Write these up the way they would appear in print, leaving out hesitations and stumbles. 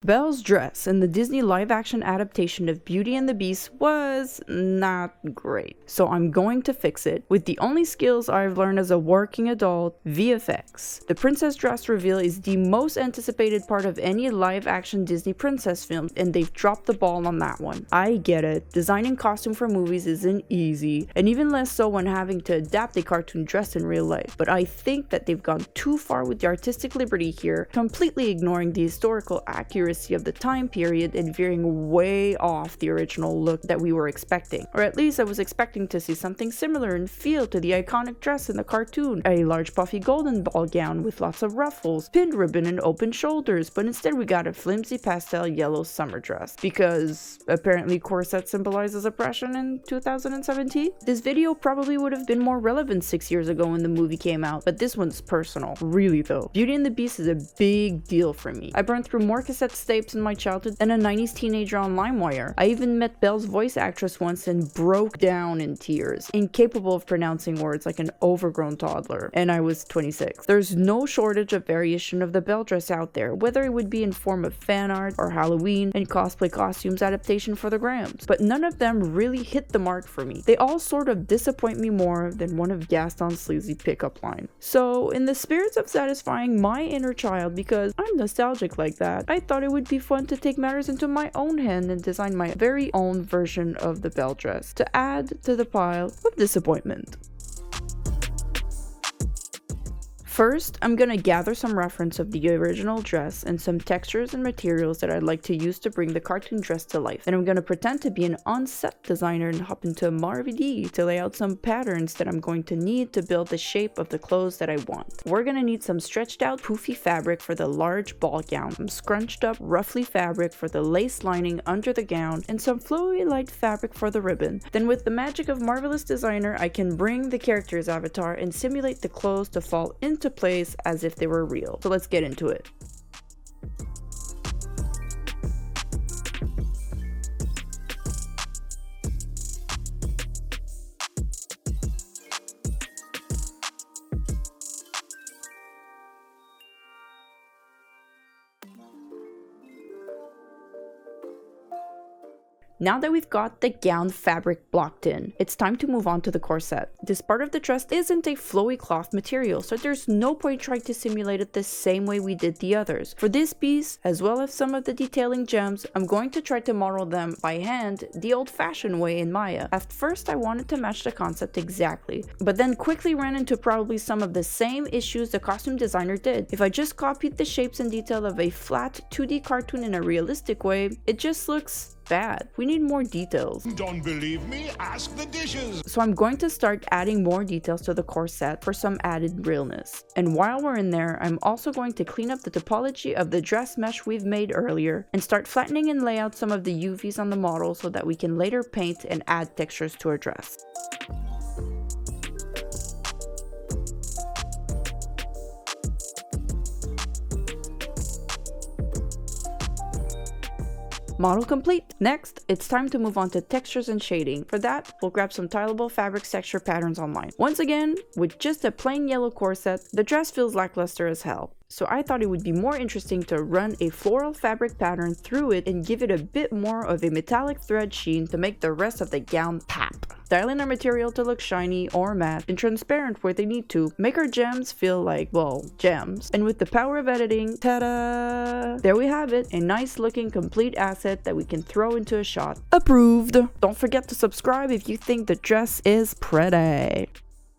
Belle's dress in the Disney live-action adaptation of Beauty and the Beast was not great, so I'm going to fix it with the only skills I've learned as a working adult, VFX. The princess dress reveal is the most anticipated part of any live-action Disney princess film, and they've dropped the ball on that one. I get it, designing costume for movies isn't easy, and even less so when having to adapt a cartoon dress in real life, but I think that they've gone too far with the artistic liberty here, completely ignoring the historical accuracy of the time period and veering way off the original look that we were expecting. Or at least I was expecting to see something similar in feel to the iconic dress in the cartoon, a large puffy golden ball gown with lots of ruffles, pinned ribbon and open shoulders, but instead we got a flimsy pastel yellow summer dress, because apparently corset symbolizes oppression in 2017. This video probably would have been more relevant 6 years ago when the movie came out, but this one's personal. Really though. Beauty and the Beast is a big deal for me. I burned through more cassette tapes in my childhood than a 90s teenager on LimeWire. I even met Belle's voice actress once and broke down in tears, incapable of pronouncing words like an overgrown toddler, and I was 26. There's no shortage of variation of the Belle dress out there, whether it would be in form of fan art or Halloween and cosplay costumes adaptation for the grams, but none of them really hit the mark for me. They all sort of disappoint me more than one of Gaston's sleazy pickup line. So in the spirits of satisfying my inner child, because I'm nostalgic like that, I thought it would be fun to take matters into my own hand and design my very own version of the Belle dress to add to the pile of disappointment. First, I'm gonna gather some reference of the original dress and some textures and materials that I'd like to use to bring the cartoon dress to life. And I'm gonna pretend to be an on-set designer and hop into MarVD to lay out some patterns that I'm going to need to build the shape of the clothes that I want. We're gonna need some stretched out poofy fabric for the large ball gown, some scrunched up ruffly fabric for the lace lining under the gown, and some flowy light fabric for the ribbon. Then with the magic of Marvelous Designer, I can bring the character's avatar and simulate the clothes to fall into place as if they were real. So let's get into it. Now that we've got the gown fabric blocked in, it's time to move on to the corset. This part of the dress isn't a flowy cloth material, so there's no point trying to simulate it the same way we did the others. For this piece, as well as some of the detailing gems, I'm going to try to model them by hand the old-fashioned way in Maya. At first I wanted to match the concept exactly, but then quickly ran into probably some of the same issues the costume designer did. If I just copied the shapes and detail of a flat 2D cartoon in a realistic way, it just looks bad. We need more details. Don't believe me? Ask the dishes. So I'm going to start adding more details to the corset for some added realness. And while we're in there, I'm also going to clean up the topology of the dress mesh we've made earlier and start flattening and lay out some of the UVs on the model so that we can later paint and add textures to our dress. Model complete! Next, it's time to move on to textures and shading. For that, we'll grab some tileable fabric texture patterns online. Once again, with just a plain yellow corset, the dress feels lackluster as hell. So I thought it would be more interesting to run a floral fabric pattern through it and give it a bit more of a metallic thread sheen to make the rest of the gown pop. Dial in our material to look shiny or matte and transparent where they need to. Make our gems feel like, well, gems. And with the power of editing, ta-da! There we have it, a nice looking complete asset that we can throw into a shot. Approved! Don't forget to subscribe if you think the dress is pretty.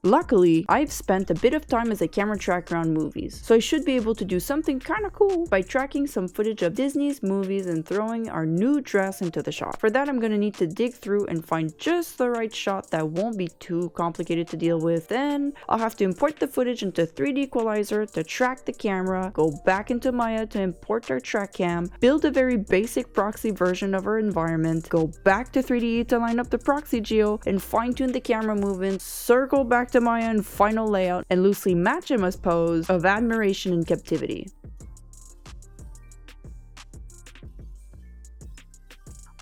Luckily, I've spent a bit of time as a camera tracker on movies, so I should be able to do something kinda cool by tracking some footage of Disney's movies and throwing our new dress into the shot. For that, I'm gonna need to dig through and find just the right shot that won't be too complicated to deal with. Then, I'll have to import the footage into 3D Equalizer to track the camera, go back into Maya to import our track cam, build a very basic proxy version of our environment, go back to 3D to line up the proxy geo, and fine-tune the camera movement, circle back to Maya and final layout, and loosely match Emma's pose of admiration and captivity.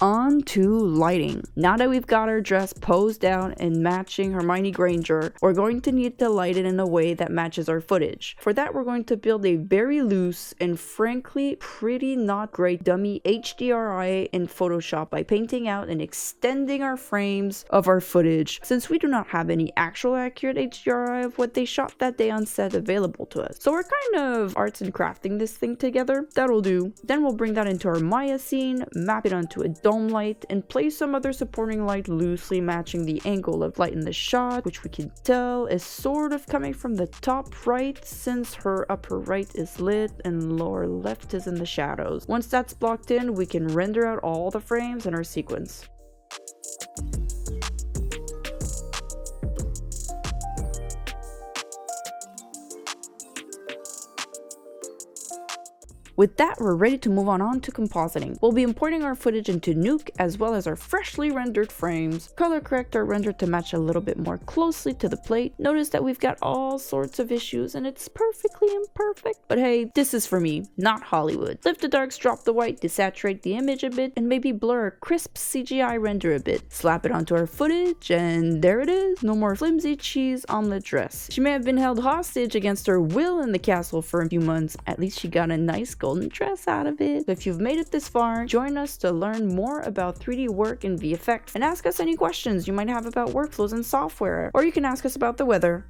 On to lighting. Now that we've got our dress posed out and matching Hermione Granger, we're going to need to light it in a way that matches our footage. For that, we're going to build a very loose and frankly pretty not great dummy HDRI in Photoshop by painting out and extending our frames of our footage, since we do not have any actual accurate HDRI of what they shot that day on set available to us. So we're kind of arts and crafting this thing together. That'll do. Then we'll bring that into our Maya scene, map it onto a dome light, and place some other supporting light loosely matching the angle of light in the shot, which we can tell is sort of coming from the top right since her upper right is lit and lower left is in the shadows. Once that's blocked in, we can render out all the frames in our sequence. With that, we're ready to move on to compositing. We'll be importing our footage into Nuke as well as our freshly rendered frames. Color correct our render to match a little bit more closely to the plate. Notice that we've got all sorts of issues and it's perfectly imperfect. But hey, this is for me, not Hollywood. Lift the darks, drop the white, desaturate the image a bit, and maybe blur a crisp CGI render a bit. Slap it onto our footage, and there it is. No more flimsy cheese on the dress. She may have been held hostage against her will in the castle for a few months. At least she got a nice golden dress out of it. So if you've made it this far, join us to learn more about 3D work in VFX and ask us any questions you might have about workflows and software, or you can ask us about the weather.